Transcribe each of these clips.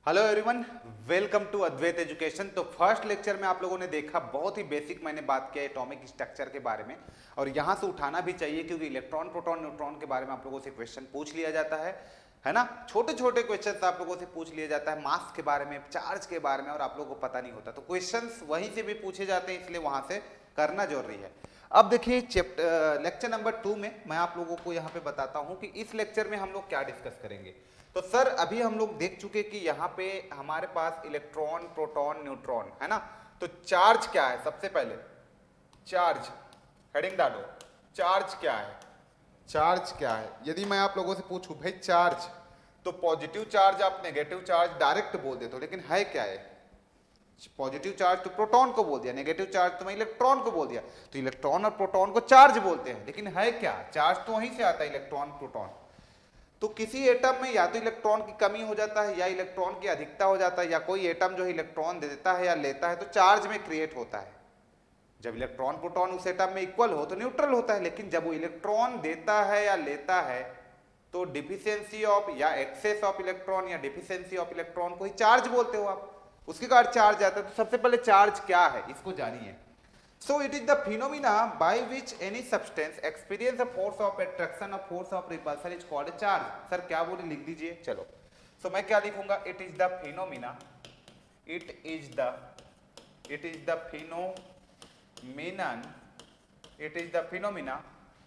Hello everyone, welcome to Advait education. तो first lecture में आप लोगों ने देखा बहुत ही बेसिक मैंने बात किया एटॉमिक स्ट्रक्चर के बारे में, और यहाँ से उठाना भी चाहिए क्योंकि इलेक्ट्रॉन प्रोटॉन न्यूट्रॉन के बारे में आप लोगों से क्वेश्चन पूछ लिया जाता है ना। छोटे छोटे क्वेश्चन आप लोगों से पूछ लिया जाता है मास के बारे में, चार्ज के बारे में, और आप लोगों को पता नहीं होता, तो क्वेश्चन वहीं से भी पूछे जाते हैं, इसलिए वहां से करना जरूरी है। अब देखिए चैप्टर लेक्चर नंबर 2 में मैं आप लोगों को यहाँ पे बताता हूँ कि इस लेक्चर में हम लोग क्या डिस्कस करेंगे। तो सर अभी हम लोग देख चुके कि यहाँ पे हमारे पास इलेक्ट्रॉन प्रोटॉन न्यूट्रॉन है ना। तो चार्ज क्या है, सबसे पहले चार्ज हेडिंग डालो। चार्ज क्या है, चार्ज क्या है? यदि मैं आप लोगों से पूछूं भाई चार्ज, तो पॉजिटिव चार्ज आप नेगेटिव चार्ज डायरेक्ट बोल देते हो, लेकिन है क्या है? पॉजिटिव चार्ज तो प्रोटॉन को बोल दिया, नेगेटिव चार्ज तो मैं इलेक्ट्रॉन को बोल दिया, तो इलेक्ट्रॉन और प्रोटॉन को चार्ज बोलते हैं, लेकिन है क्या? चार्ज तो वहीं से आता है, इलेक्ट्रॉन प्रोटॉन। तो किसी एटम में या तो इलेक्ट्रॉन की कमी हो जाता है या इलेक्ट्रॉन की अधिकता हो जाता है, या कोई एटम जो है इलेक्ट्रॉन दे देता है या लेता है, तो चार्ज में क्रिएट होता है। जब इलेक्ट्रॉन प्रोटॉन उस एटम में इक्वल हो तो न्यूट्रल होता है, लेकिन जब वो इलेक्ट्रॉन देता है या लेता है तो डिफिशियंसी ऑफ या एक्सेस ऑफ इलेक्ट्रॉन या डिफिशियंसी ऑफ इलेक्ट्रॉन को ही चार्ज बोलते हो आप, उसके कारण चार्ज आता है। तो सबसे पहले चार्ज क्या है इसको जानिए। So it is the phenomena by which any substance experience a force of attraction or force of repulsion is called a charge। Sir क्या बोले लिख दीजिए। चलो so मैं क्या लिखूंगा, it is the phenomena, it is the phenomenon, it is the phenomena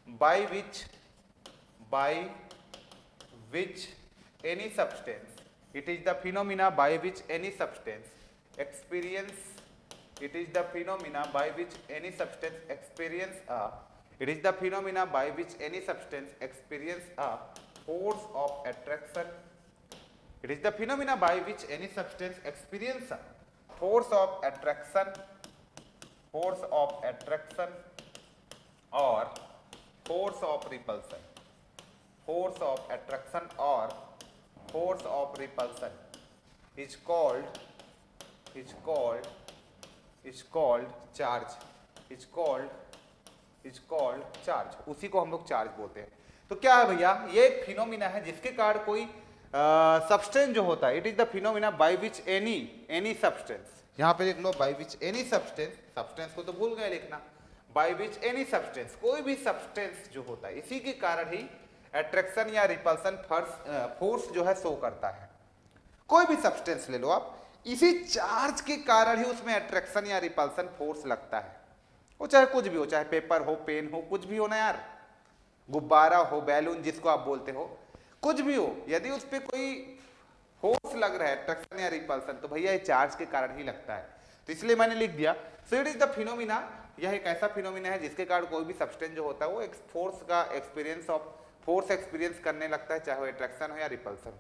by which any substance, it is the phenomena by which any substance experience, it is the phenomena by which any substance experience a, it is the phenomena by which any substance experience a force of attraction, it is the phenomena by which any substance experience a force of attraction or force of repulsion, force of attraction or force of repulsion is called charge, is called charge, उसी को हम लोग charge बोलते हैं। तो क्या है भैया, ये एक फिनोमिना है जिसके कारण कोई सब्सटेंस जो होता है, it is the phenomena by which any substance, यहां पे लिख लो by which any substance, substance को तो भूल गए लिखना, बाय विच एनी सब्सटेंस, कोई भी सब्सटेंस जो होता है इसी के कारण ही अट्रैक्शन या रिपल्सन फोर्स जो है शो करता है। कोई भी सब्सटेंस ले लो आप, इसी चार्ज के कारण ही उसमें अट्रैक्शन या रिपल्सन फोर्स लगता है। वो चाहे कुछ भी हो, चाहे पेपर हो, पेन हो, कुछ भी हो ना यार, गुब्बारा हो, बैलून जिसको आप बोलते हो, कुछ भी हो, यदि उस पर कोई फोर्स लग रहा है अट्रैक्शन या रिपल्सन, तो भैया ये चार्ज के कारण ही लगता है। तो इसलिए मैंने लिख दिया so it is the phenomena, यह एक ऐसा फिनोमिना है जिसके कारण कोई भी सब्सटेंस जो होता है वो एक फोर्स एक्सपीरियंस करने लगता है, चाहे वो अट्रैक्शन हो या रिपल्सन हो।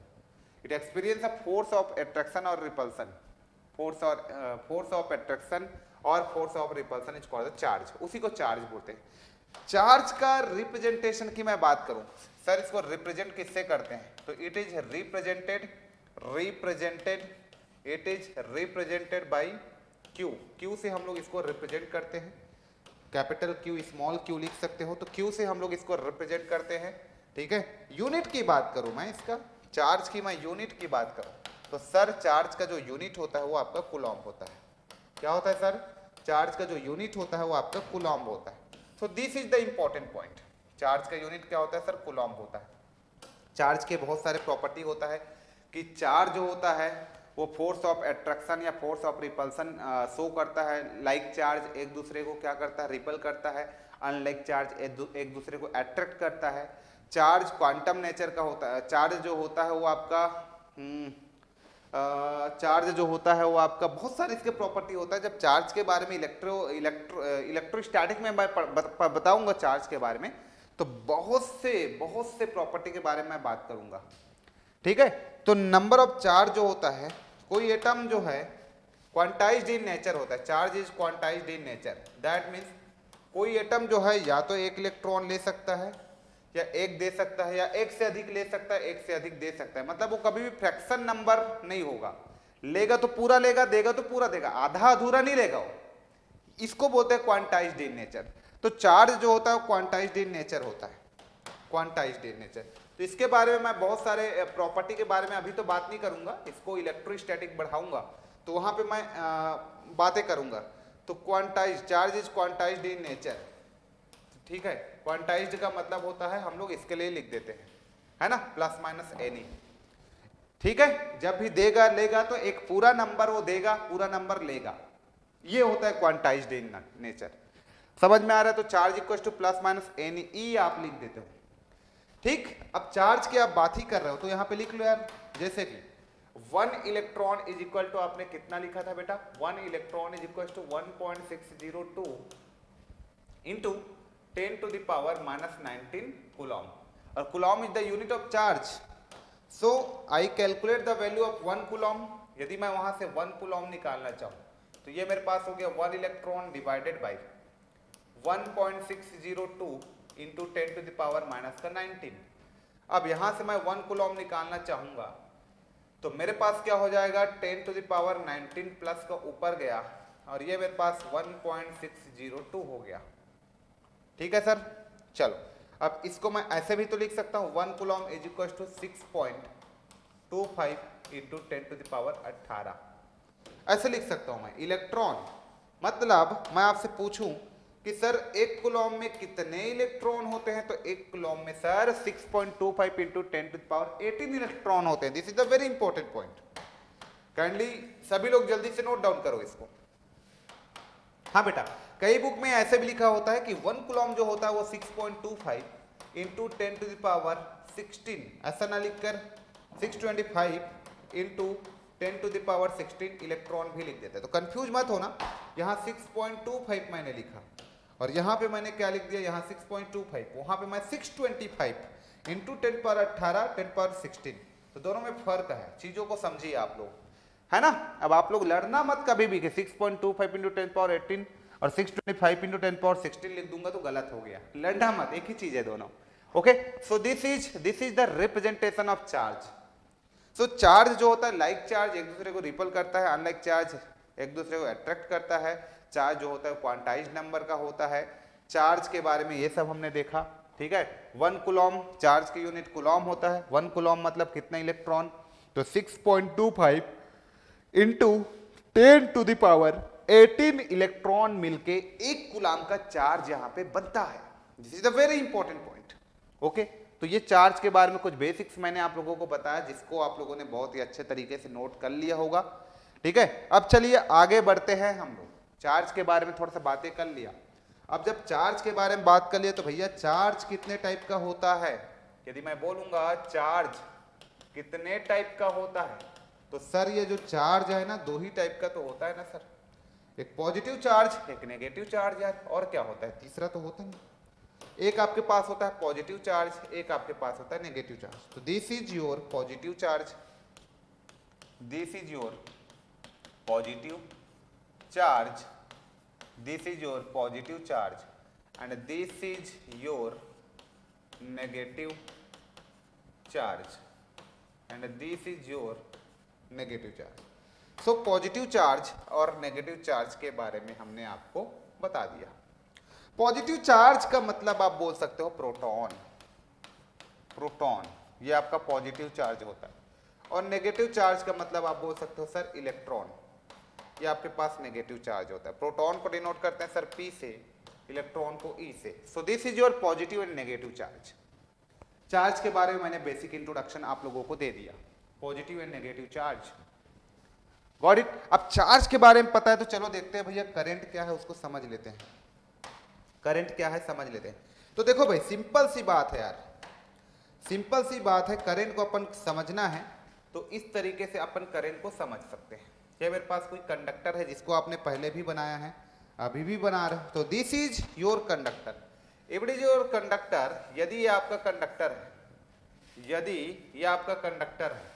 It experience a force of attraction or repulsion, force of attraction और force of repulsion is called charge, उसी को चार्ज बोलते हैं। चार्ज का रिप्रेजेंटेशन की मैं बात करूं, सर इसको रिप्रेजेंट किससे करते हैं, तो it is represented by Q, Q से हम लोग इसको रिप्रेजेंट करते हैं, कैपिटल क्यू स्मॉल क्यू लिख सकते हो, तो क्यू से हम लोग इसको रिप्रेजेंट करते हैं, ठीक है। यूनिट की बात करूं मैं, इसका चार्ज की मैं यूनिट की बात करूं, तो सर चार्ज का जो यूनिट होता है वो आपका कूलॉम्ब होता है। क्या होता है सर? चार्ज का जो यूनिट होता है वो आपका कूलॉम्ब होता है। सो this is the important point. Charge का यूनिट क्या होता है सर? कूलॉम्ब होता है। चार्ज के बहुत सारे प्रॉपर्टी होता है कि चार्ज जो होता है वो फोर्स ऑफ अट्रैक्शन या फोर्स ऑफ रिपल्सन शो करता है। लाइक चार्ज एक दूसरे को क्या करता है? रिपल करता है। अनलाइक चार्ज एक दूसरे को अट्रैक्ट करता है। चार्ज क्वांटम नेचर का होता है। चार्ज जो होता है वो आपका चार्ज जो होता है वो आपका बहुत सारे इसके प्रॉपर्टी होता है। जब चार्ज के बारे में इलेक्ट्रोस्टैटिक में मैं बताऊंगा चार्ज के बारे में, तो बहुत से प्रॉपर्टी के बारे में मैं बात करूंगा, ठीक है। तो नंबर ऑफ चार्ज जो होता है, कोई एटम जो है क्वांटाइज्ड इन नेचर होता है। Charge is quantized in nature, that means कोई एटम जो है या तो एक इलेक्ट्रॉन ले सकता है या एक दे सकता है, या एक से अधिक ले सकता है, एक से अधिक दे सकता है। मतलब वो कभी भी फ्रैक्शन नंबर नहीं होगा, लेगा तो पूरा लेगा, देगा तो पूरा देगा, आधा अधूरा नहीं लेगा वो। इसको बोलते हैं क्वांटाइज्ड इन नेचर। तो चार्ज जो होता है वो क्वांटाइज्ड इन नेचर होता है। Quantized in nature. तो इसके बारे में मैं बहुत सारे प्रॉपर्टी के बारे में अभी तो बात नहीं करूंगा, इसको इलेक्ट्रोस्टैटिक बढ़ाऊंगा तो वहां पे मैं बातें करूंगा। तो quantize charge is quantized in nature, ठीक है। क्वांटाइज्ड का मतलब होता है, हम लोग इसके लिए लिख देते हैं, है ना, प्लस माइनस एनी, ठीक है। जब भी देगा लेगा तो एक पूरा नंबर वो देगा, पूरा नंबर लेगा, ये होता है क्वांटाइज्ड इन नेचर। समझ में आ रहा है? तो charge equal to plus minus n e, e आप लिख देते हो, ठीक। अब चार्ज की आप बात ही कर रहे हो तो यहां पे लिख लो यार, जैसे कि 1 इलेक्ट्रॉन इज इक्वल टू, आपने कितना लिखा था बेटा, 1 electron is equal to 1.602 into 10 to the power minus 19 coulomb, और coulomb is the unit of charge, so I calculate the value of 1 coulomb। यदि मैं वहां से 1 coulomb निकालना चाहूं तो ये मेरे पास हो गया 1 electron divided by 1.602 into 10 to the power minus का 19। अब यहां से मैं 1 coulomb निकालना चाहूंगा तो मेरे पास क्या हो जाएगा, 10 to the power 19 प्लस का ऊपर गया और ये मेरे पास 1.602 हो गया, ठीक है सर। चलो अब इसको मैं ऐसे भी तो लिख सकता हूं, 1 coulomb is equal to 6.25 into 10 to the power 18, ऐसे लिख सकता हूं मैं। इलेक्ट्रॉन मतलब मैं आपसे पूछूं कि सर 1 कूलम में कितने इलेक्ट्रॉन होते हैं, तो 1 कूलम में sir 6.25 into 10 to the power 18 electron होते हैं। This is the very important point, kindly सभी लोग जल्दी से नोट डाउन करो इसको। हाँ बेटा, कई बुक में ऐसे भी लिखा होता है कि 1 कूलम जो होता है वो 6.25 इंटू 10 to the power 16, ऐसा ना लिखकर 625 into 10 to the power 16 electron भी लिख देते हैं। तो कंफ्यूज मत होना, यहाँ 6.25 मैंने लिखा और यहाँ पे मैंने क्या लिख दिया, यहाँ 6.25, वहां पे मैं 625 इंटू 10 पर 18 10 पर 16, तो दोनों में फर्क है, चीजों को समझिए आप लोग, है ना। अब आप लोग लड़ना मत कभी भी कि 6.25 इंटू 10 पावर 18 और 625 इंटू 10 पावर 16 लिख दूंगा तो गलत हो गया, लड़ना मत, एक ही चीज है दोनों, okay. So this is the representation of charge. So charge जो होता है, लाइक चार्ज एक दूसरे को रिपल करता है, अनलाइक चार्ज एक दूसरे को अट्रैक्ट करता है। चार्ज जो होता है क्वांटाइज्ड नंबर का होता है। चार्ज के बारे में ये सब हमने देखा, ठीक है। 1 कूलम चार्ज की यूनिट कूलम होता है, 1 कूलम मतलब कितने इलेक्ट्रॉन, तो 6.25 into 10 to the power 18 electron मिलके 1 कूलम का चार्ज यहां पे बनता है। This is a very important point, okay. तो ये चार्ज के बारे में कुछ बेसिक्स मैंने आप लोगों को बताया, जिसको आप लोगों ने बहुत ही अच्छे तरीके से नोट कर लिया होगा, ठीक है। अब चलिए आगे बढ़ते हैं, हम लोग चार्ज के बारे में थोड़ा सा बातें कर लिया। अब जब चार्ज के बारे में बात कर लिया तो भैया चार्ज कितने टाइप का होता है, यदि मैं बोलूंगा चार्ज कितने टाइप का होता है, तो सर ये जो चार्ज है ना, 2 ही टाइप का तो होता है ना सर, एक पॉजिटिव चार्ज एक नेगेटिव चार्ज यार, और क्या होता है, तीसरा तो होता नहीं। एक आपके पास होता है पॉजिटिव चार्ज, एक आपके पास होता है नेगेटिव चार्ज। तो this is your positive charge, this is your positive charge, this is your positive charge and this is your negative charge and this is your negative charge. So positive charge और negative charge के बारे में हमने आपको बता दिया। Positive charge का मतलब आप बोल सकते हो प्रोटॉन, प्रोटॉन ये आपका पॉजिटिव चार्ज होता है, और नेगेटिव चार्ज का मतलब आप बोल सकते हो सर इलेक्ट्रॉन, ये आपके पास नेगेटिव चार्ज होता है। प्रोटॉन को डिनोट करते हैं सर P से, इलेक्ट्रॉन को E से। सो this is your positive and negative charge. Charge के बारे में मैंने बेसिक इंट्रोडक्शन आप लोगों को दे दिया, positive and negative charge, got it. अब चार्ज के बारे में पता है तो चलो देखते हैं भैया करंट क्या है, उसको समझ लेते हैं। करंट क्या है समझ लेते हैं। तो देखो भाई सिंपल सी बात है यार, सिंपल सी बात है, करंट को अपन समझना है तो इस तरीके से अपन करंट को समझ सकते हैं। ये मेरे पास कोई कंडक्टर है जिसको आपने पहले भी बनाया है, अभी भी बना रहे हो, तो this is your conductor, it is your conductor. यदि ये आपका कंडक्टर है, यदि ये आपका कंडक्टर है,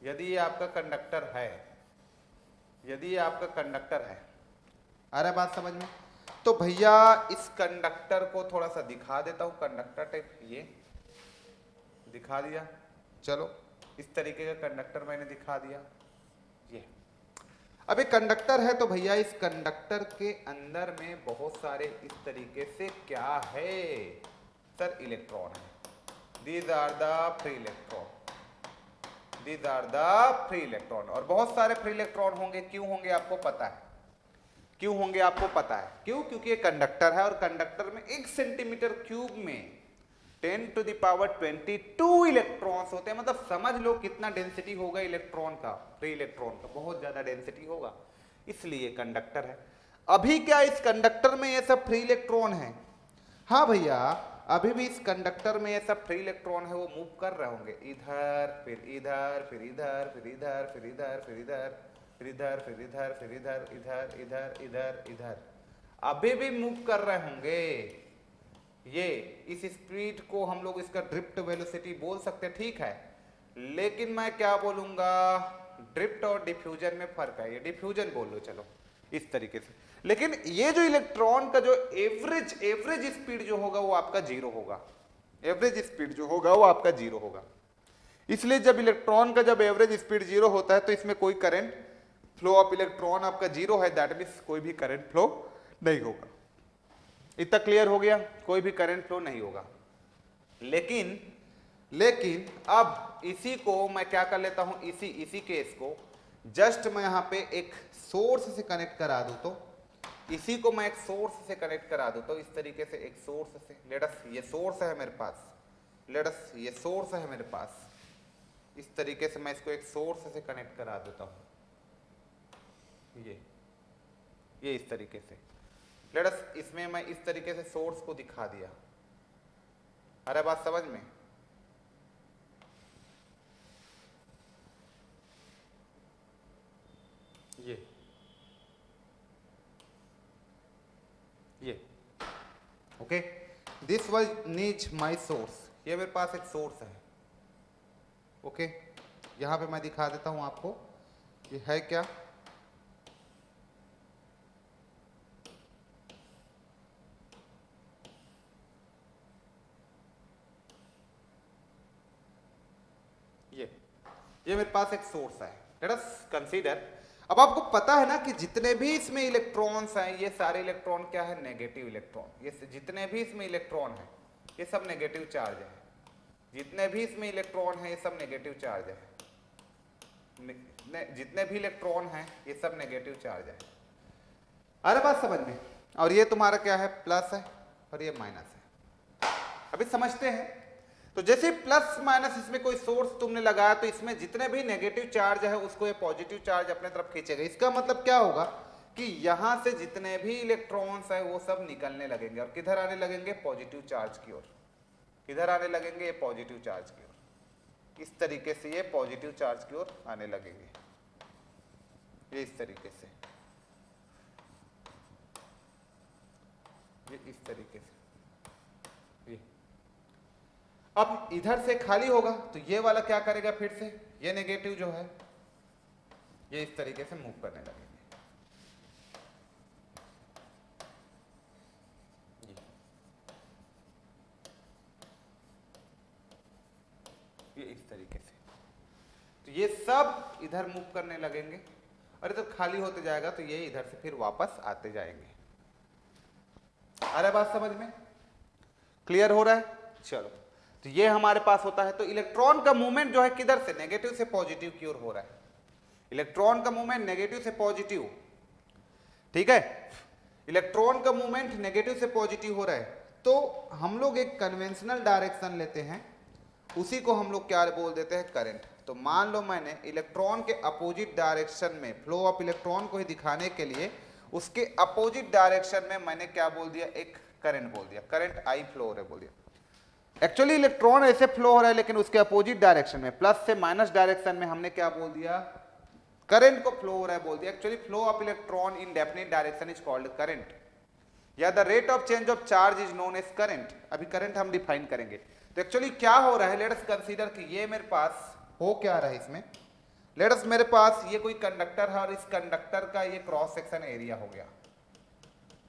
यदि ये आपका कंडक्टर है, यदि ये आपका कंडक्टर है, आ रहा है बात समझ में। तो भैया इस कंडक्टर को थोड़ा सा दिखा देता हूं, कंडक्टर टाइप ये दिखा दिया, चलो इस तरीके का कंडक्टर मैंने दिखा दिया। ये अब एक कंडक्टर है तो भैया इस कंडक्टर के अंदर में बहुत सारे इस तरीके से क्या है, सर इलेक्ट्रॉन है। These are the free electron, these are the free electron. और बहुत सारे फ्री इलेक्ट्रॉन होंगे, क्यों होंगे आपको पता है, क्यों होंगे आपको पता है, क्यों? क्योंकि ये कंडक्टर है और कंडक्टर में 1 सेंटीमीटर क्यूब में 10⁻22 इलेक्ट्रॉन्स होते हैं। मतलब समझ लो कितना डेंसिटी होगा इलेक्ट्रॉन का, फ्री इलेक्ट्रॉन का, बहुत ज्यादा डेंसिटी होगा, इसलिए कंडक्टर है। अभी क्या इस कंडक्टर में ये सब फ्री इलेक्ट्रॉन है? हाँ भैया, अभी भी इस कंडक्टर में ये सब फ्री इलेक्ट्रॉन है, वो मूव कर रहे होंगे, इधर फिर इधर फिर इधर फिर इधर फिर इधर फिर इधर फिर इधर फिर इधर फिर इधर इधर इधर इधर इधर, अभी भी मूव कर रहे होंगे। ये इस स्पीड को हम लोग इसका ड्रिफ्ट वेलोसिटी बोल सकते हैं, ठीक है। लेकिन मैं क्या बोलूंगा, ड्रिफ्ट और डिफ्यूजन में फर्क है, ये डिफ्यूजन बोल लो चलो इस तरीके से। लेकिन ये जो इलेक्ट्रॉन का जो एवरेज स्पीड जो होगा वो आपका जीरो होगा, एवरेज स्पीड जो होगा वो आपका जीरो होगा। इसलिए जब इलेक्ट्रॉन का जब एवरेज स्पीड जीरो होता है तो इसमें कोई करंट फ्लो ऑफ इलेक्ट्रॉन आपका जीरो है, दैट मीन्स कोई भी करंट फ्लो नहीं होगा। इतना क्लियर हो गया, कोई भी करंट फ्लो नहीं होगा। लेकिन अब इसी को मैं क्या कर लेता हूं, इसी केस को जस्ट मैं यहां पे एक सोर्स से कनेक्ट करा दूं, तो इसी को मैं एक सोर्स से कनेक्ट करा दूं, तो इस तरीके से एक सोर्स से, लेट अस, ये सोर्स है मेरे पास, लेट अस, ये सोर्स है मेरे पास, इस तरीके से मैं इसको एक सोर्स से कनेक्ट करा देता हूं, ये इस तरीके से। लेट अस, इसमें मैं इस तरीके से सोर्स को दिखा दिया। अरे बात समझ में? ये ओके, दिस वाज नीच माय सोर्स, ये मेरे पास एक सोर्स है। ओके, यहां पे मैं दिखा देता हूं आपको ये है क्या। ये मेरे पास एक सोर्स है, लेट अस कंसीडर। अब आपको पता है ना कि जितने भी इसमें इलेक्ट्रॉन्स हैं, ये सारे इलेक्ट्रॉन क्या है, नेगेटिव इलेक्ट्रॉन। ये जितने भी इसमें इलेक्ट्रॉन हैं ये सब नेगेटिव चार्ज है, जितने भी इसमें इलेक्ट्रॉन हैं ये सब नेगेटिव चार्ज है, जितने भी इलेक्ट्रॉन हैं ये सब नेगेटिव चार्ज है। अरे बात समझ में? और ये तुम्हारा क्या है, प्लस है और ये माइनस है। अभी समझते हैं। तो जैसे प्लस माइनस इसमें कोई सोर्स तुमने लगाया तो इसमें जितने भी नेगेटिव चार्ज है उसको ये पॉजिटिव चार्ज अपने तरफ खींचेगा। इसका मतलब क्या होगा कि यहां से जितने भी इलेक्ट्रॉन्स है वो सब निकलने लगेंगे और किधर आने लगेंगे, पॉजिटिव चार्ज की ओर। किधर आने लगेंगे, ये पॉजिटिव चार्ज की ओर। इस तरीके से ये पॉजिटिव चार्ज की ओर आने लगेंगे, ये इस तरीके से, ये इस तरीके से। अब इधर से खाली होगा तो ये वाला क्या करेगा, फिर से ये नेगेटिव जो है ये इस तरीके से मूव करने लगेंगे। ये इस तरीके से, तो ये सब इधर मूव करने लगेंगे और इधर खाली होते जाएगा तो ये इधर से फिर वापस आते जाएंगे। आ रहा है बात समझ में? क्लियर हो रहा है? चलो, तो ये हमारे पास होता है। तो इलेक्ट्रॉन का मूवमेंट जो है किधर से, नेगेटिव से पॉजिटिव की ओर हो रहा है। इलेक्ट्रॉन का मूवमेंट नेगेटिव से पॉजिटिव, ठीक है, इलेक्ट्रॉन का मूवमेंट नेगेटिव से पॉजिटिव हो रहा है। तो हम लोग एक कन्वेंशनल डायरेक्शन लेते हैं, उसी को हम लोग क्या बोल देते हैं, करंट। तो मान लो मैंने इलेक्ट्रॉन के अपोजिट डायरेक्शन में फ्लो ऑफ इलेक्ट्रॉन को ही दिखाने के लिए उसके अपोजिट डायरेक्शन में मैंने क्या बोल दिया, एक करंट बोल दिया, करंट आई फ्लो हो रहा है बोल दिया। एक्चुअली इलेक्ट्रॉन ऐसे फ्लो हो रहा है लेकिन उसके अपोजिट डायरेक्शन में, प्लस से माइनस डायरेक्शन में हमने क्या बोल दिया, करंट को फ्लो हो रहा है बोल दिया। Actually flow of electron in definite direction is called current, या the rate of change of charge is known as current. अभी करंट हम डिफाइन करेंगे। तो एक्चुअली क्या हो रहा है, लेट अस कंसीडर कि ये मेरे पास हो क्या रहा है इसमें, लेट अस मेरे पास ये कोई कंडक्टर है और इस कंडक्टर का ये क्रॉस सेक्शन एरिया हो गया।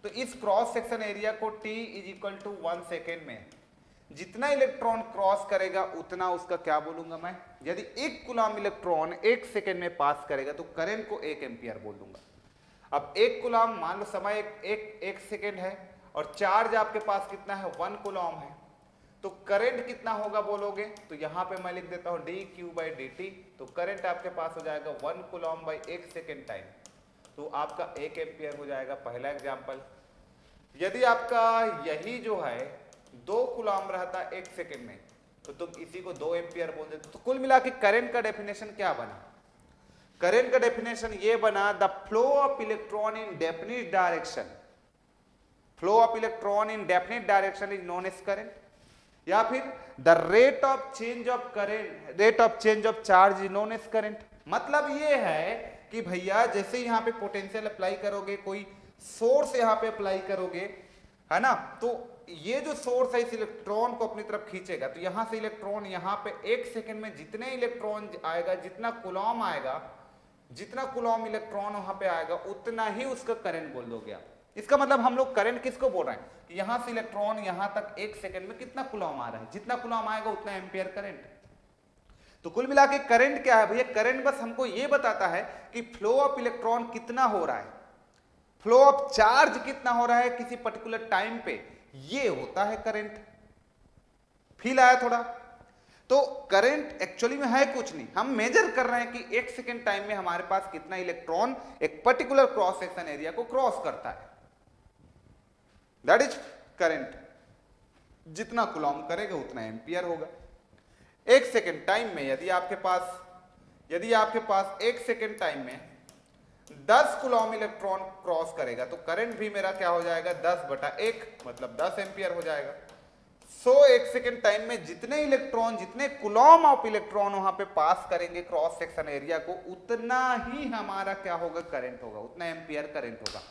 तो इस क्रॉस सेक्शन एरिया को t is equal to 1 second में जितना इलेक्ट्रॉन क्रॉस करेगा उतना उसका क्या बोलूंगा मैं, यदि 1 कूलम इलेक्ट्रॉन 1 सेकेंड में पास करेगा तो करंट को 1 एम्पियर बोल दूंगा। अब 1 कूलम मान लो समय एक सेकेंड है और चार्ज आपके पास कितना है, 1 कूलम है। तो करंट कितना होगा बोलोगे, तो यहां पे मैं लिख देता हूं D Q by D T. तो करंट आपके पास हो जाएगा 1 कूलम बाई 1 सेकेंड टाइम, तो आपका 1 एम्पियर हो जाएगा पहला एग्जाम्पल। यदि आपका यही जो है 2 कूलम रहता 1 सेकेंड में, तो तुम इसी को 2 एम्पियर बोल देते। तो कुल मिला के करंट का डेफिनेशन क्या बना, करंट का डेफिनेशन ये बना the flow of electron in definite direction, flow of electron in definite direction is known as current, या फिर the rate of change of current, rate of change of charge is known as current. मतलब ये है कि भैया जैसे यहां पे पोटेंशियल अप्लाई करोगे, कोई सोर्स यहां पे अप्लाई करोगे, है ना, तो ये जो सोर्स है इस इलेक्ट्रॉन को अपनी तरफ खींचेगा, तो यहां से इलेक्ट्रॉन यहां पे 1 सेकंड में जितने इलेक्ट्रॉन आएगा, जितना कूलम आएगा, जितना कूलम इलेक्ट्रॉन वहां पे आएगा, उतना ही उसका करंट बोल दोगे आप। इसका मतलब हम लोग करंट किसको बोल रहे हैं कि यहां से इलेक्ट्रॉन यहां तक 1 सेकंड में कितना कूलम आ रहा है, जितना कूलम आएगा उतना एम्पियर करंट। तो कुल मिला के करंट क्या है भैया, करंट बस हमको ये बताता है कि फ्लो ऑफ इलेक्ट्रॉन कितना हो रहा है, फ्लो ऑफ चार्ज कितना हो रहा है किसी पर्टिकुलर टाइम पे, ये होता है करंट। फील आया थोड़ा। तो करंट एक्चुअली में है कुछ नहीं, हम मेजर कर रहे हैं कि 1 सेकेंड टाइम में हमारे पास कितना इलेक्ट्रॉन एक पर्टिकुलर क्रॉस सेक्शन एरिया को क्रॉस करता है, दैट इज करंट। जितना कूलम करेगा उतना एम्पियर होगा। 1 सेकेंड टाइम में यदि आपके पास 1 सेकेंड टाइम में 10 कूलम इलेक्ट्रॉन क्रॉस करेगा, तो करंट भी मेरा क्या हो जाएगा 10/1, मतलब 10 एम्पियर हो जाएगा। 1 सेकेंड टाइम में जितने इलेक्ट्रॉन, जितने कूलम ऑफ इलेक्ट्रॉन वहां पे पास करेंगे क्रॉस सेक्शन एरिया को, उतना ही हमारा क्या होगा, करंट होगा, उतना एम्पियर करंट होगा।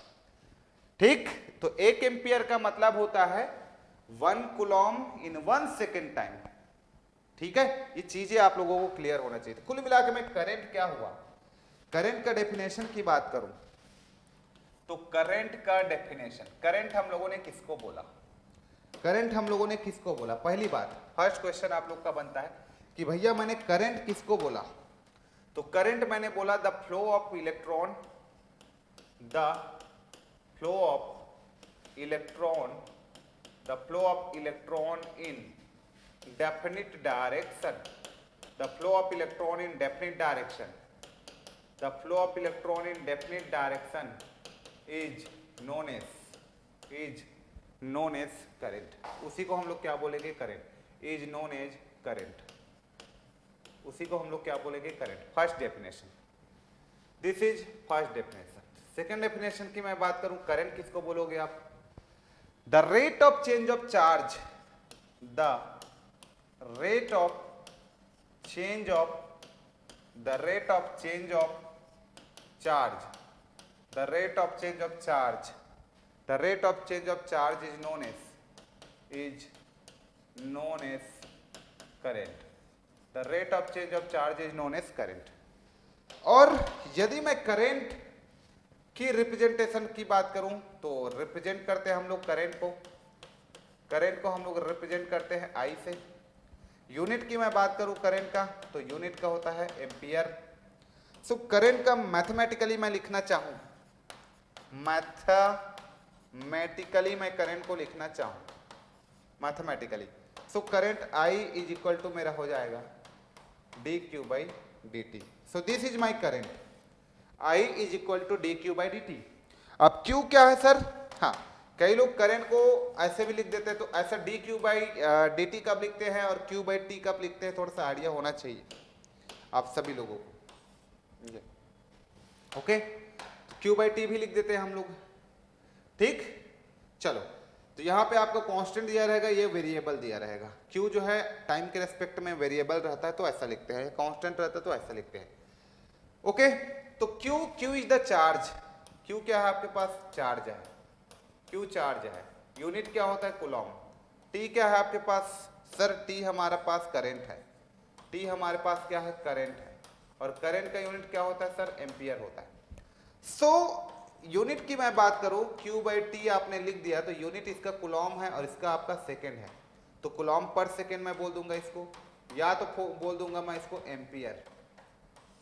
ठीक, तो 1 एम्पियर का मतलब होता है 1 कूलम इन 1 सेकेंड टाइम। ठीक है, ये चीजें आप लोगों को क्लियर होना चाहिए। कुल मिलाकर मैं करंट क्या हुआ, करंट का डेफिनेशन की बात करूं तो करंट का डेफिनेशन, करंट हम लोगों ने किसको बोला, करंट हम लोगों ने किसको बोला, पहली बात फर्स्ट क्वेश्चन आप लोग का बनता है कि भैया मैंने करंट किसको बोला, तो करंट मैंने बोला the flow of electron, the flow of electron, the flow of electron in definite direction, the flow of electron in definite direction, the flow of electron in definite direction is known as current। उसी को हम लोग क्या बोलेंगे, current is known as current, उसी को हम लोग क्या बोलेंगे, current. First definition, this is first definition. Second definition की मैं बात करूं, करंट किसको बोलोगे आप, the rate of change of charge, the rate of change of, the rate of change of charge, the rate of change of charge, the rate of change of charge is known as current, the rate of change of charge is known as current। और यदि मैं current की representation की बात करूं तो represent करते हैं हम लोग करंट को हम लोग रिप्रेजेंट करते हैं आई से। यूनिट की मैं बात करूं करंट का, तो यूनिट का होता है एम्पियर। सो करंट का मैथमेटिकली मैं लिखना चाहूं, मैथमेटिकली मैं करंट को लिखना चाहूं mathematically, so current I is equal to मेरा हो जाएगा D Q by D T. So this is my current, I is equal to D Q by D T. अब क्यू क्या है सर, हाँ कई लोग करंट को ऐसे भी लिख देते हैं, तो ऐसा D Q by D T कब लिखते हैं और क्यू बाई टी कब लिखते हैं, थोड़ा सा आइडिया होना चाहिए आप सभी लोगों को। ओके, क्यू बाई टी भी लिख देते हैं हम लोग। ठीक, चलो, तो यहाँ पे आपको कांस्टेंट दिया रहेगा, ये वेरिएबल दिया रहेगा। क्यू जो है टाइम के रेस्पेक्ट में वेरिएबल रहता है तो ऐसा लिखते हैं, कांस्टेंट रहता है तो ऐसा लिखते हैं। ओके, तो Q is the charge, Q क्या है आपके पास, चार्ज है, क्यू चार्ज है। यूनिट क्या होता है, कूलम। टी क्या है आपके पास सर, टी हमारे पास करंट है, टी हमारे पास क्या है, करंट है। और करंट का यूनिट क्या होता है सर, एम्पियर होता है। सो यूनिट की मैं बात करूं, क्यू बाई टी आपने लिख दिया, तो यूनिट इसका कूलम है और इसका आपका सेकेंड है, तो कूलम पर सेकेंड मैं बोल दूंगा इसको, या तो बोल दूंगा मैं इसको एम्पियर,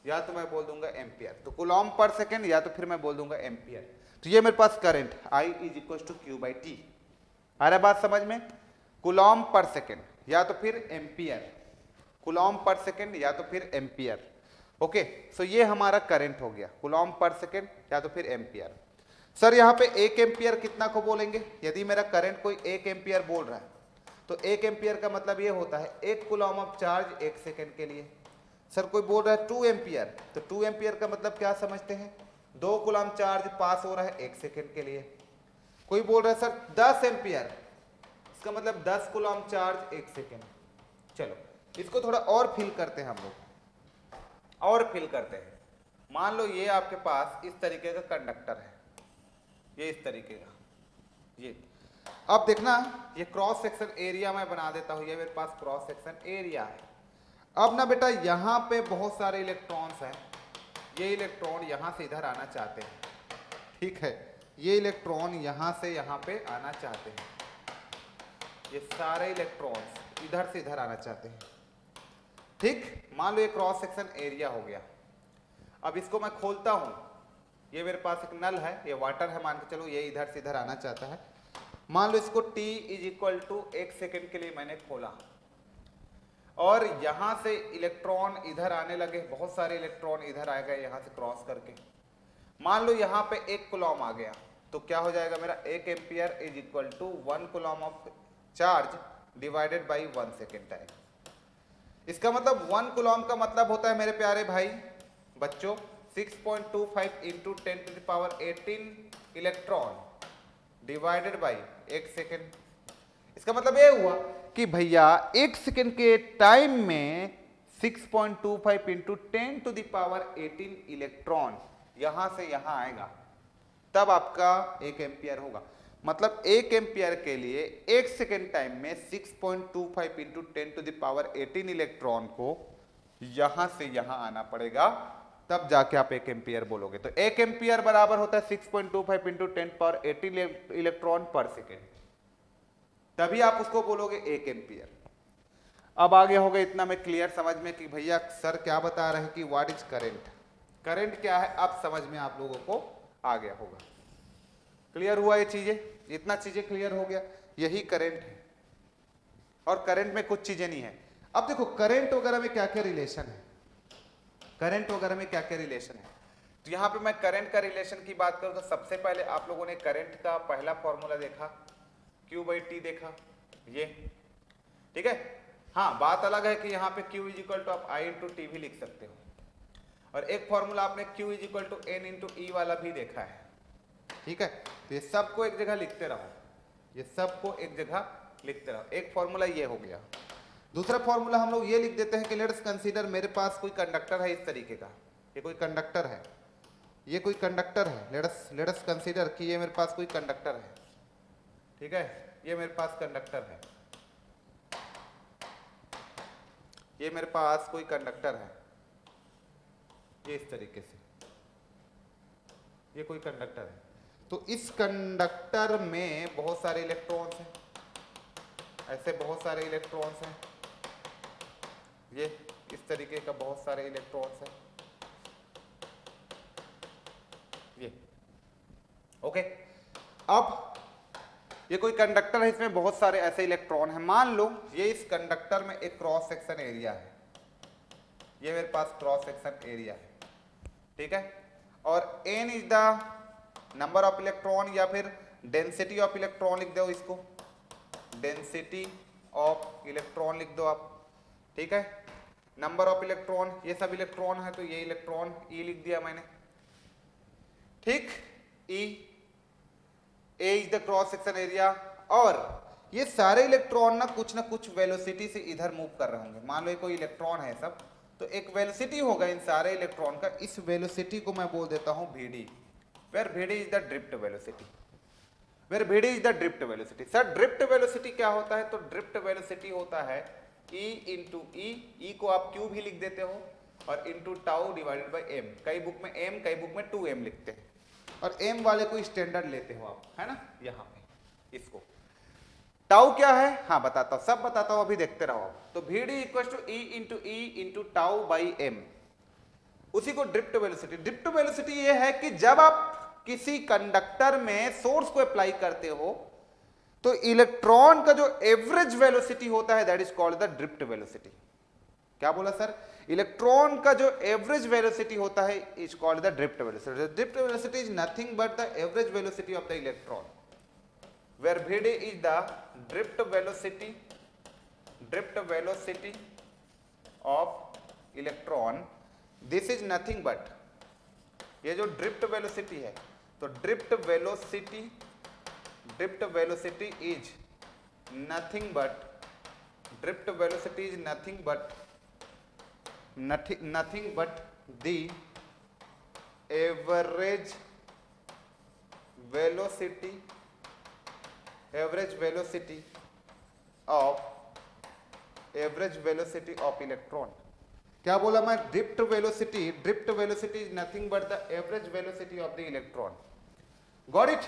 या तो मैं बोल दूंगा एम्पियर। तो कूलम पर सेकेंड या तो फिर मैं बोल दूंगा एम्पियर। तो ये मेरे पास current I is equal to Q by T. आ रहा है बात समझ में, कूलम पर सेकेंड, या तो फिर एम्पियर, कूलॉम पर सेकेंड या तो फिर एम्पियर। ओके, सो ये हमारा करंट हो गया, कूलॉम पर सेकेंड या तो फिर एम्पियर। सर यहाँ पे 1 एम्पियर कितना को बोलेंगे? यदि मेरा करंट कोई 1 एम्पियर बोल रहा है तो 1 एम्पियर का मतलब ये होता है 1 कूलॉम ऑफ चार्ज 1 सेकेंड के लिए। सर कोई बोल रहा है 2 एम्पियर, तो 2 एम्पियर का मतलब क्या समझते हैं? 2 कूलॉम चार्ज पास हो रहा है 1 सेकेंड के लिए। कोई बोल रहा है सर 10 एम्पियर, इसका मतलब 10 कूलॉम चार्ज 1 सेकेंड। चलो इसको थोड़ा और फिल करते हैं हम लोग, और फिल करते हैं। मान लो ये आपके पास इस तरीके का कंडक्टर है, ये इस तरीके का, ये अब देखना ये क्रॉस सेक्शन एरिया मैं बना देता हूं, ये मेरे पास क्रॉस सेक्शन एरिया है। अब ना बेटा यहाँ पे बहुत सारे इलेक्ट्रॉन्स हैं, ये इलेक्ट्रॉन यहाँ से इधर आना चाहते हैं, ठीक है, ये इलेक्ट्रॉन यहाँ से यहाँ पे आना चाहते हैं, ये सारे इलेक्ट्रॉन्स इधर से इधर आना चाहते हैं, ठीक। मान लो ये क्रॉस सेक्शन एरिया हो गया। अब इसको मैं खोलता हूं, ये मेरे पास एक नल है, ये वाटर है मान के चलो, ये इधर से इधर आना चाहता है। मान लो इसको t = 1 सेकेंड के लिए मैंने खोला और यहां से इलेक्ट्रॉन इधर आने लगे, बहुत सारे इलेक्ट्रॉन इधर आ गए यहां से क्रॉस करके। मान लो यहां पे 1 कूलॉम आ गया, तो क्या हो जाएगा मेरा 1 ampere = 1 Coulomb of charge divided by 1 second time. इसका मतलब 1 कूलॉम का मतलब होता है मेरे प्यारे भाई बच्चों 6.25 × 10⁻18 इलेक्ट्रॉन डिवाइडेड बाई 1 सेकेंड। इसका मतलब ये हुआ कि भैया 1 सेकेंड के टाइम में 6.25 × 10⁻18 इलेक्ट्रॉन यहां से यहां आएगा, तब आपका 1 एम्पियर होगा। मतलब 1 एम्पियर के लिए 1 सेकेंड टाइम में 6.25 × 10⁻18 इलेक्ट्रॉन को यहां से यहां आना पड़ेगा, तब जाके आप 1 एम्पियर बोलोगे। तो 1 एम्पियर बराबर होता है 6.25 × 10⁻18 इलेक्ट्रॉन पर सेकेंड, तभी आप उसको बोलोगे 1 एम्पियर। अब आगे हो गया इतना में क्लियर समझ में कि भैया सर क्या बता रहे हैं कि व्हाट इज करंट, करंट क्या है, अब समझ में आप लोगों को आ गया होगा। क्लियर हुआ ये चीजें, इतना चीजें क्लियर हो गया, यही करंट है। और करंट में कुछ चीजें नहीं है। अब देखो करंट वगैरह में क्या क्या रिलेशन है, करंट वगैरह में क्या क्या रिलेशन है। तो यहां पे मैं करंट का रिलेशन की बात करूं तो सबसे पहले आप लोगों ने करंट का पहला फॉर्मूला देखा, Q/T देखा, ये ठीक है। हाँ बात अलग है कि यहाँ पे Q = आप I × T भी लिख सकते हो, और एक फॉर्मूला आपने Q = N × E वाला भी देखा है, ठीक है। तो ये सबको एक जगह लिखते रहो, ये सबको एक जगह लिखते रहो। एक फॉर्मूला ये हो गया। दूसरा फॉर्मूला हम लोग ये लिख देते हैं कि लेट्स कंसीडर मेरे पास कोई कंडक्टर है इस तरीके का, ये कोई कंडक्टर है, ये कोई कंडक्टर है, लेट्स कंसीडर कि ये मेरे पास कोई कंडक्टर है, ठीक है, ये मेरे पास कंडक्टर है, ये मेरे पास कोई कंडक्टर है, ये इस तरीके से, ये कोई कंडक्टर है। तो इस कंडक्टर में बहुत सारे इलेक्ट्रॉन्स हैं, ऐसे बहुत सारे इलेक्ट्रॉन्स हैं, ये इस तरीके का बहुत सारे इलेक्ट्रॉन्स हैं, ये ओके। अब ये कोई कंडक्टर है, इसमें बहुत सारे ऐसे इलेक्ट्रॉन हैं। मान लो ये इस कंडक्टर में एक क्रॉस सेक्शन एरिया है, ये मेरे पास क्रॉस सेक्शन एरिया है, ठीक है। और n is the number of electron या फिर डेंसिटी ऑफ इलेक्ट्रॉन लिख दो, इसको डेंसिटी ऑफ इलेक्ट्रॉन लिख दो आप, ठीक है। नंबर ऑफ इलेक्ट्रॉन, ये सब इलेक्ट्रॉन है तो ये इलेक्ट्रॉन E लिख दिया मैंने, ठीक। E A is the cross section area, और ये सारे इलेक्ट्रॉन ना कुछ वेलोसिटी से इधर मूव कर रहे होंगे। मान लो कोई इलेक्ट्रॉन है सब, तो एक वेलोसिटी होगा इन सारे इलेक्ट्रॉन का, इस वेलोसिटी को मैं बोल देता हूं Vd, where Vd is the drift velocity, where Vd is the drift velocity. Sir drift velocity क्या होता है? तो ड्रिफ्ट वेलोसिटी होता है E × E, E को आप Q भी लिख देते हो, और into tau divided by m। कई बुक में m, कई बुक में 2m लिखते हैं, और m वाले को स्टैंडर्ड लेते हो आप, है ना। यहाँ पे इसको टाउ क्या है, हाँ बताता हूँ, सब बताता हूँ, अभी देखते रहो। तो Vd = E × tau by m, उसी को ड्रिफ्ट वेलोसिटी। ड्रिफ्ट वेलोसिटी ये है कि जब आप किसी कंडक्टर में सोर्स को अप्लाई करते हो तो इलेक्ट्रॉन का जो एवरेज वेलोसिटी होता है that is called the drift velocity. क्या बोला सर? इलेक्ट्रॉन का जो एवरेज वेलोसिटी होता है is called the drift velocity. Drift velocity is nothing but the average velocity of the electron, where vd is the drift velocity of electron. This is nothing but, ये जो drift velocity है, तो drift velocity is nothing but the average velocity of electron. क्या बोला मैं? Drift velocity is nothing but the average velocity of the electron. Got it?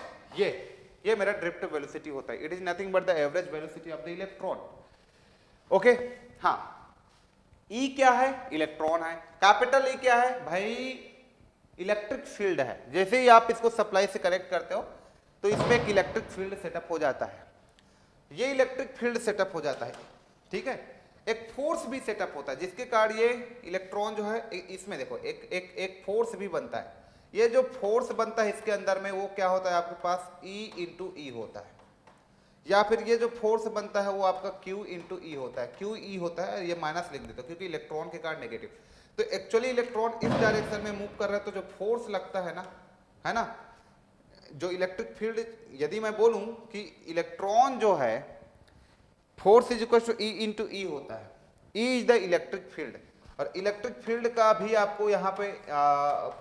ये मेरा drift velocity होता है। It is nothing but the average velocity of the electron. Okay, हाँ। ई क्या है? इलेक्ट्रॉन है। कैपिटल ई क्या है भाई? इलेक्ट्रिक फील्ड है। जैसे ही आप इसको सप्लाई से कनेक्ट करते हो तो इसमें एक इलेक्ट्रिक फील्ड सेटअप हो जाता है। ये इलेक्ट्रिक फील्ड सेटअप हो जाता है, ठीक है। एक फोर्स भी सेटअप होता है जिसके कारण ये इलेक्ट्रॉन जो है, इसमें देखो एक फोर्स भी बनता है। ये जो फोर्स बनता है इसके अंदर में वो क्या होता है आपके पास? E इंटू ई होता है, या फिर ये जो फोर्स बनता है वो आपका Q इंटू ई होता है। Q E होता है, ये माइनस लिख देता हूं क्योंकि इलेक्ट्रॉन के कारण नेगेटिव। तो एक्चुअली इलेक्ट्रॉन इस डायरेक्शन में मूव कर रहा है, तो जो फोर्स लगता है ना, जो इलेक्ट्रिक फील्ड, यदि मैं बोलूं कि इलेक्ट्रॉन जो है force is equal to E into e होता है। E is the electric field, और इलेक्ट्रिक फील्ड का भी आपको यहाँ पे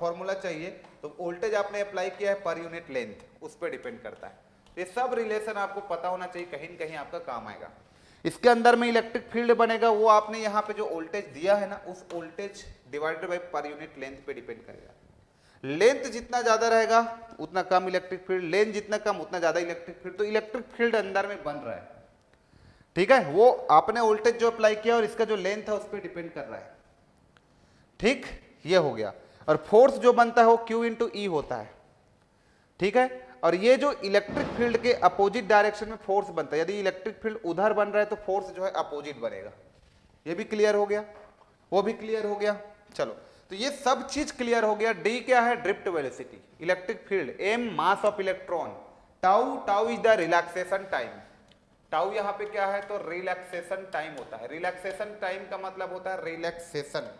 फॉर्मूला चाहिए। तो वोल्टेज आपने अप्लाई किया है पर यूनिट लेंथ, उस पर डिपेंड करता है। ये सब रिलेशन आपको पता होना चाहिए, कहीं न कहीं आपका काम आएगा। इसके अंदर में इलेक्ट्रिक फील्ड बनेगा, वो आपने यहाँ पे जो वोल्टेज दिया है ना, उस voltage divided by per unit length पे डिपेंड करेगा। लेंथ जितना ज्यादा रहेगा उतना कम इलेक्ट्रिक फील्ड, लेंथ जितना कम उतना ज्यादा इलेक्ट्रिक फील्ड। तो इलेक्ट्रिक फील्ड अंदर में बन रहा है, ठीक है। वो आपने वोल्टेज जो अप्लाई किया और इसका जो लेंथ है उस पर डिपेंड कर रहा है, ठीक। ये हो गया। और फोर्स जो बनता है वो Q इंटू ई होता है, ठीक है। और ये जो इलेक्ट्रिक फील्ड के अपोजिट डायरेक्शन में फोर्स बनता है, यदि इलेक्ट्रिक फील्ड उधर बन रहा है तो फोर्स जो है अपोजिट बनेगा। ये भी क्लियर हो गया, वो भी क्लियर हो गया। चलो, तो ये सब चीज क्लियर हो गया। डी क्या है? Drift velocity, electric field. M mass of electron. Tau is the relaxation time. Tau यहाँ पे क्या है? तो रिलैक्सेशन टाइम होता है। रिलैक्सेशन टाइम का मतलब होता है रिलैक्सेशन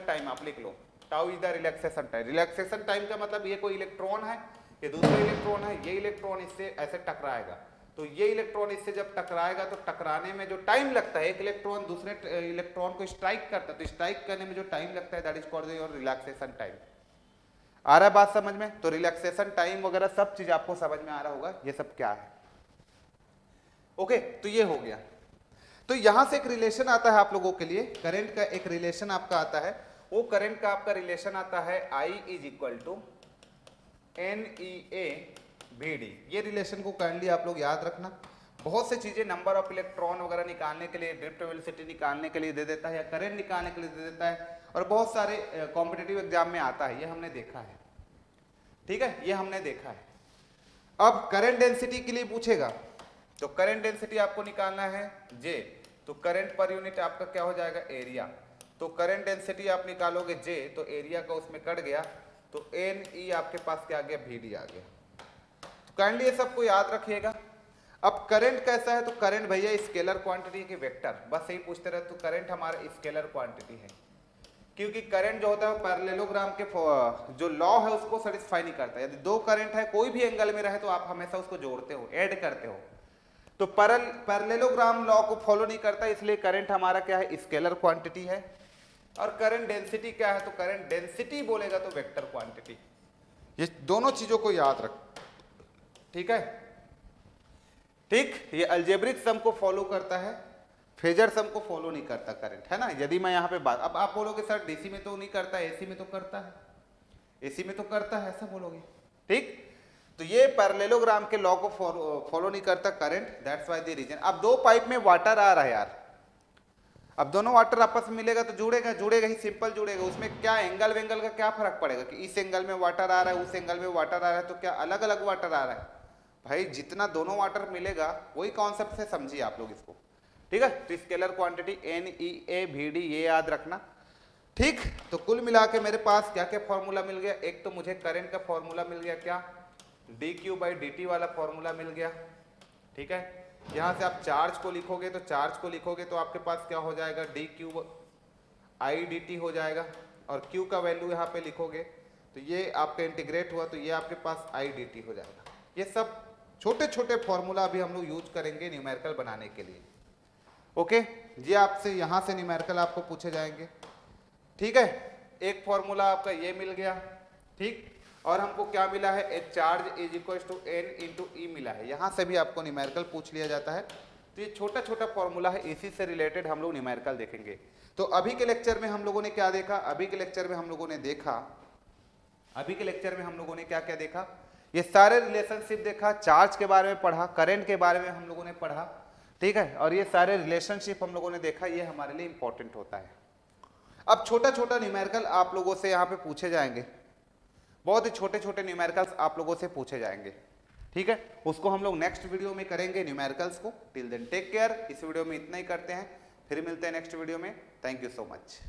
टाइम आप लिख लो। Tau is the relaxation time. Relaxation time का मतलब ये कोई इलेक्ट्रॉन है, ये दूसरा इलेक्ट्रॉन है, ये इलेक्ट्रॉन इससे ऐसे टकराएगा, तो ये इलेक्ट्रॉन इससे जब टकराएगा तो टकराने में जो टाइम लगता है, एक इलेक्ट्रॉन दूसरे इलेक्ट्रॉन को स्ट्राइक करता है, तो स्ट्राइक करने में जो टाइम लगता है that is called your relaxation time. आ रहा है बात समझ में? तो रिलैक्सेशन टाइम वगैरह सब चीज आपको समझ में आ रहा होगा, ये सब क्या है। ओके, तो ये हो गया। तो यहां से एक रिलेशन आता है आप लोगों के लिए, करंट का एक रिलेशन आपका आता है। वो करंट का आपका रिलेशन आता है I is equal to NEA VD। ये रिलेशन को काइंडली आप लोग याद रखना। बहुत से चीजें नंबर ऑफ इलेक्ट्रॉन वगैरह निकालने के लिए, ड्रिफ्ट वेलोसिटी निकालने के लिए दे देता है, या करंट निकालने के लिए दे देता है, और बहुत सारे कॉम्पिटिटिव एग्जाम में आता है। ये हमने देखा है, ठीक है, ये हमने देखा है। अब करंट डेंसिटी के लिए पूछेगा, तो करंट डेंसिटी आपको निकालना है J, तो करंट पर यूनिट आपका क्या हो जाएगा? एरिया। तो करंट डेंसिटी आप निकालोगे J, तो एरिया का उसमें कट गया, तो NE आपके पास क्या आ गया? VD आ गया। तो काइंडली ये सबको याद रखिएगा। अब करंट कैसा है? तो करंट भैया स्केलर क्वांटिटी के वेक्टर, बस यही पूछते रहे। तो करंट हमारा स्केलर क्वांटिटी है, क्योंकि करंट जो होता है पैरेललोग्राम के जो लॉ है उसको सेटिस्फाई नहीं करता। यदि दो करंट है कोई भी एंगल में रहे तो आप हमेशा उसको जोड़ते हो, ऐड करते हो, तो पैरेललोग्राम लॉ को फॉलो नहीं करता, इसलिए करंट हमारा क्या है? स्केलर क्वांटिटी है। और करंट डेंसिटी क्या है? तो करंट डेंसिटी बोलेगा तो वेक्टर क्वांटिटी। ये दोनों चीजों को याद रख, ठीक है, ठीक। ये अलजेब्रिक सम को फॉलो करता है, फेजर सम को फॉलो नहीं करता करंट, है ना। यदि मैं यहाँ पे बात, अब आप बोलोगे सर डीसी में तो नहीं करता, एसी में तो करता है, एसी में तो करता है, ऐसा बोलोगे, ठीक। तो ये पैरेललोग्राम के लॉ को फॉलो नहीं करता current, that's why the reason. अब दो पाइप में वाटर आ रहा है यार, अब दोनों वाटर आपस में मिलेगा तो जुड़ेगा, जुड़ेगा ही, सिंपल जुड़ेगा। उसमें क्या एंगल वेंगल का क्या फर्क पड़ेगा कि इस एंगल में वाटर आ रहा है, उस एंगल में वाटर आ रहा है, तो क्या अलग अलग वाटर आ रहा है? भाई जितना दोनों वाटर मिलेगा वही कॉन्सेप्ट से समझिए आप लोग इसको, ठीक है। तो स्केलर क्वांटिटी NEAVD ये याद रखना, ठीक। तो कुल मिला के मेरे पास क्या क्या फॉर्मूला मिल गया? एक तो मुझे करंट का फॉर्मूला मिल गया, क्या dQ/dt वाला फॉर्मूला मिल गया, ठीक है। यहां से आप चार्ज को लिखोगे तो आपके पास क्या हो जाएगा? dQ/dt हो जाएगा, और Q का वैल्यू यहाँ पे लिखोगे तो ये आपका इंटीग्रेट हुआ तो ये आपके पास IDT हो जाएगा। ये सब छोटे छोटे फॉर्मूला अभी हम लोग यूज करेंगे न्यूमेरिकल बनाने के लिए, ओके। ये आपसे यहाँ से न्यूमेरिकल आपको पूछे जाएंगे, ठीक है। एक फॉर्मूला आपका ये मिल गया, ठीक। और हमको क्या मिला है? A charge is equal to N into E मिला है। यहाँ से भी आपको न्यूमेरिकल पूछ लिया जाता है। तो ये छोटा छोटा फॉर्मूला है, इसी से रिलेटेड हम लोग न्यूमेरिकल देखेंगे। तो अभी के लेक्चर में हम लोगों ने क्या देखा? अभी के लेक्चर में हम लोगों ने क्या क्या देखा? ये सारे रिलेशनशिप देखा, चार्ज के बारे में पढ़ा, करंट के बारे में हम लोगों ने पढ़ा, ठीक है। और ये सारे रिलेशनशिप हम लोगों ने देखा, ये हमारे लिए इंपॉर्टेंट होता है। अब छोटा छोटा न्यूमेरिकल आप लोगों से यहाँ पे पूछे जाएंगे, बहुत ही छोटे छोटे न्यूमेरिकल्स आप लोगों से पूछे जाएंगे, ठीक है। उसको हम लोग नेक्स्ट वीडियो में करेंगे न्यूमेरिकल्स को। Till then take care. इस वीडियो में इतना ही करते हैं, फिर मिलते हैं नेक्स्ट वीडियो में। Thank you so much.